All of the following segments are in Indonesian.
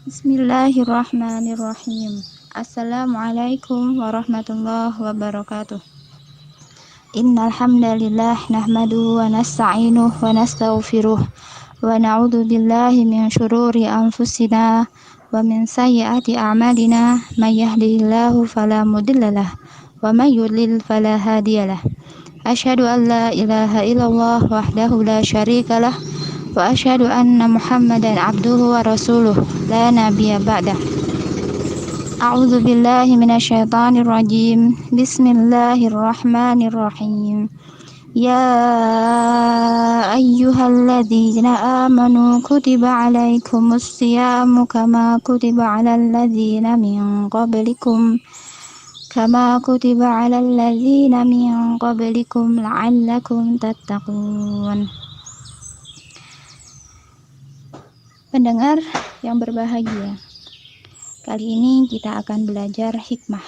Bismillahirrahmanirrahim. Assalamualaikum warahmatullahi wabarakatuh. Innal hamdalillah nahmaduhu wa nasta'inuhu wa nastaghfiruh wa na'udzu billahi min syururi anfusina wa min sayyiati a'malina may yahdihillahu fala mudhillalah wa may yudlil fala hadiyalah. Asyhadu an la ilaha illallah wahdahu la syarikalah wa asyhadu anna Muhammadan abduhu wa rasuluh la nabiyya ba'dah. A'udzu billahi minasyaitonir rajim. Bismillahirrahmanirrahim. Ya ayyuhalladzina amanu kutiba alaikumus syiyamu kama kutiba alal ladzina min qablikum la'allakum tattaqun. Pendengar yang berbahagia, kali ini kita akan belajar hikmah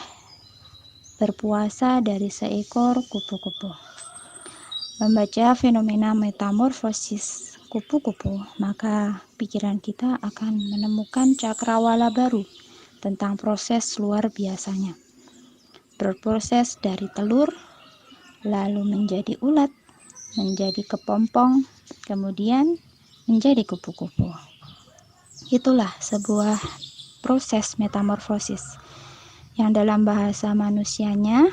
berpuasa dari seekor kupu-kupu. Membaca fenomena metamorfosis kupu-kupu, maka pikiran kita akan menemukan cakrawala baru tentang proses luar biasanya. Berproses dari telur, lalu menjadi ulat, menjadi kepompong, kemudian menjadi kupu-kupu. Itulah sebuah proses metamorfosis yang dalam bahasa manusianya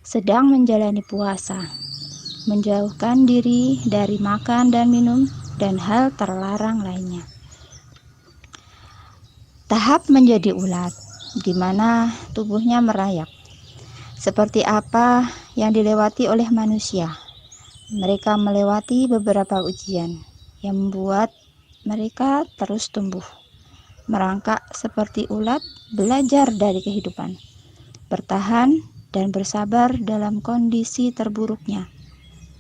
sedang menjalani puasa, menjauhkan diri dari makan dan minum dan hal terlarang lainnya. Tahap menjadi ulat, di mana tubuhnya merayap. Seperti apa yang dilewati oleh manusia. Mereka melewati beberapa ujian yang membuat mereka terus tumbuh, merangkak seperti ulat, belajar dari kehidupan, bertahan dan bersabar dalam kondisi terburuknya,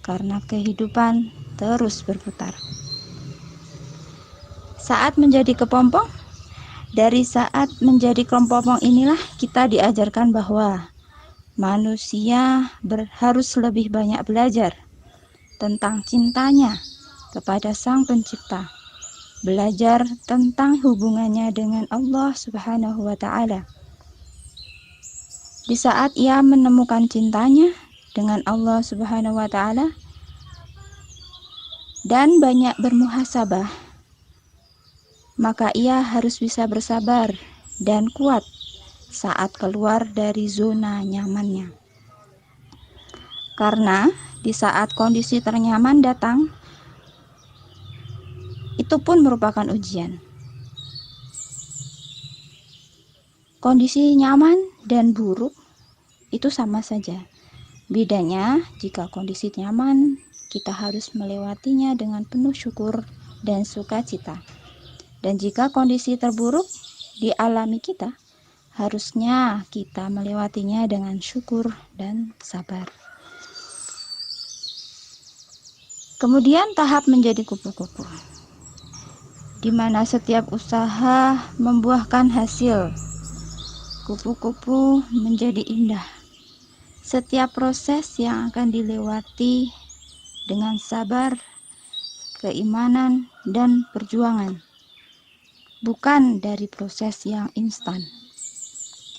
karena kehidupan terus berputar. Saat menjadi kepompong, dari saat menjadi kepompong inilah kita diajarkan bahwa manusia harus lebih banyak belajar tentang cintanya kepada Sang Pencipta, belajar tentang hubungannya dengan Allah Subhanahu wa Ta'ala. Di saat ia menemukan cintanya dengan Allah Subhanahu wa Ta'ala dan banyak bermuhasabah, maka ia harus bisa bersabar dan kuat saat keluar dari zona nyamannya. Karena di saat kondisi ternyaman datang, itu pun merupakan ujian. Kondisi nyaman dan buruk itu sama saja. Bedanya, jika kondisi nyaman, kita harus melewatinya dengan penuh syukur dan sukacita. Dan jika kondisi terburuk dialami kita, harusnya kita melewatinya dengan syukur dan sabar. Kemudian tahap menjadi kupu-kupu, di mana setiap usaha membuahkan hasil. Kupu-kupu menjadi indah. Setiap proses yang akan dilewati dengan sabar, keimanan, dan perjuangan. Bukan dari proses yang instan.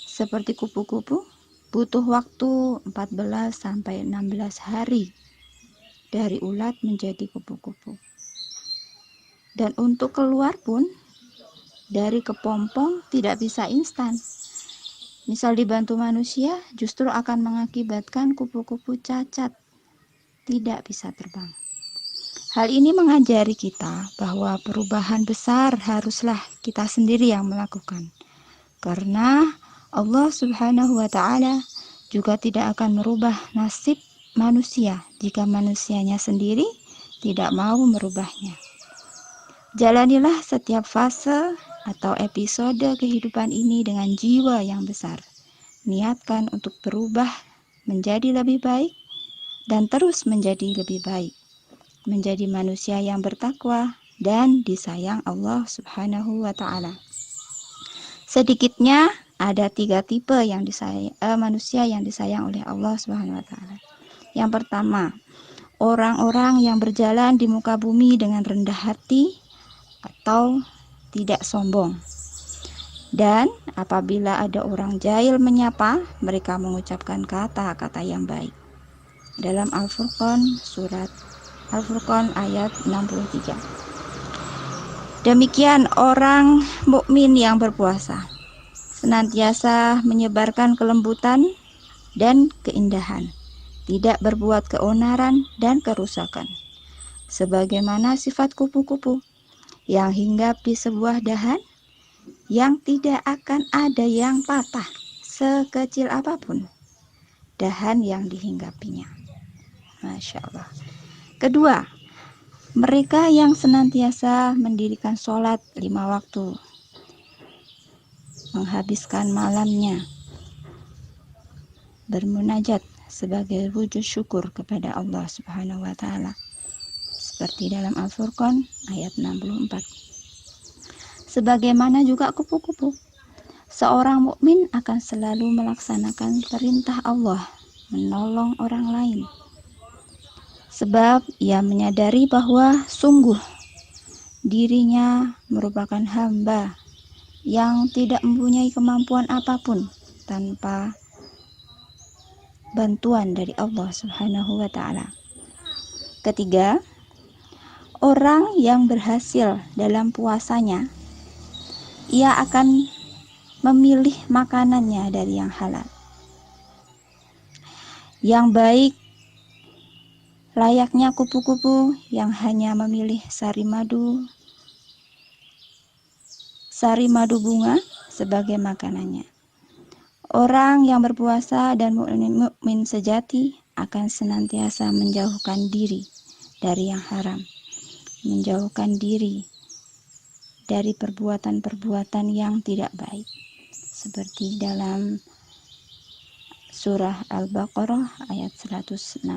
Seperti kupu-kupu, butuh waktu 14-16 hari dari ulat menjadi kupu-kupu. Dan untuk keluar pun dari kepompong tidak bisa instan. Misal dibantu manusia, justru akan mengakibatkan kupu-kupu cacat, tidak bisa terbang. Hal ini mengajari kita bahwa perubahan besar haruslah kita sendiri yang melakukan. Karena Allah Subhanahu wa Ta'ala juga tidak akan merubah nasib manusia jika manusianya sendiri tidak mau merubahnya. Jalanilah setiap fase atau episode kehidupan ini dengan jiwa yang besar. Niatkan untuk berubah menjadi lebih baik dan terus menjadi lebih baik. Menjadi manusia yang bertakwa dan disayang Allah Subhanahu wa Ta'ala. Sedikitnya ada 3 tipe yang manusia yang disayang oleh Allah Subhanahu wa Ta'ala. Yang pertama, orang-orang yang berjalan di muka bumi dengan rendah hati atau tidak sombong. Dan apabila ada orang jahil menyapa, mereka mengucapkan kata-kata yang baik. Dalam Al-Furqan, surat Al-Furqan ayat 63. Demikian orang mukmin yang berpuasa, senantiasa menyebarkan kelembutan dan keindahan, tidak berbuat keonaran dan kerusakan, sebagaimana sifat kupu-kupu yang hinggap di sebuah dahan yang tidak akan ada yang patah sekecil apapun dahan yang dihinggapinya. Masya Allah. Kedua, mereka yang senantiasa mendirikan sholat 5 waktu, menghabiskan malamnya bermunajat sebagai wujud syukur kepada Allah Subhanahu wa Ta'ala, seperti dalam Al-Furqan ayat 64. Sebagaimana juga kupu-kupu, seorang mukmin akan selalu melaksanakan perintah Allah, menolong orang lain, sebab ia menyadari bahwa sungguh dirinya merupakan hamba yang tidak mempunyai kemampuan apapun tanpa bantuan dari Allah Subhanahu wa Ta'ala. Ketiga, orang yang berhasil dalam puasanya, ia akan memilih makanannya dari yang halal, yang baik, layaknya kupu-kupu yang hanya memilih sari madu bunga sebagai makanannya. Orang yang berpuasa dan mukmin sejati akan senantiasa menjauhkan diri dari yang haram, menjauhkan diri dari perbuatan-perbuatan yang tidak baik, seperti dalam surah Al-Baqarah ayat 168.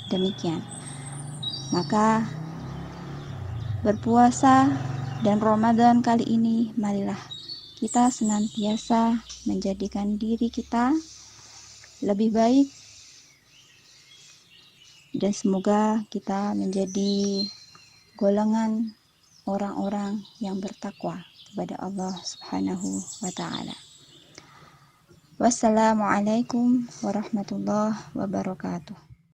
Demikian. Maka berpuasa dan Ramadan kali ini, marilah kita senantiasa menjadikan diri kita lebih baik, dan semoga kita menjadi golongan orang-orang yang bertakwa kepada Allah Subhanahu wa Ta'ala. Wassalamualaikum warahmatullahi wabarakatuh.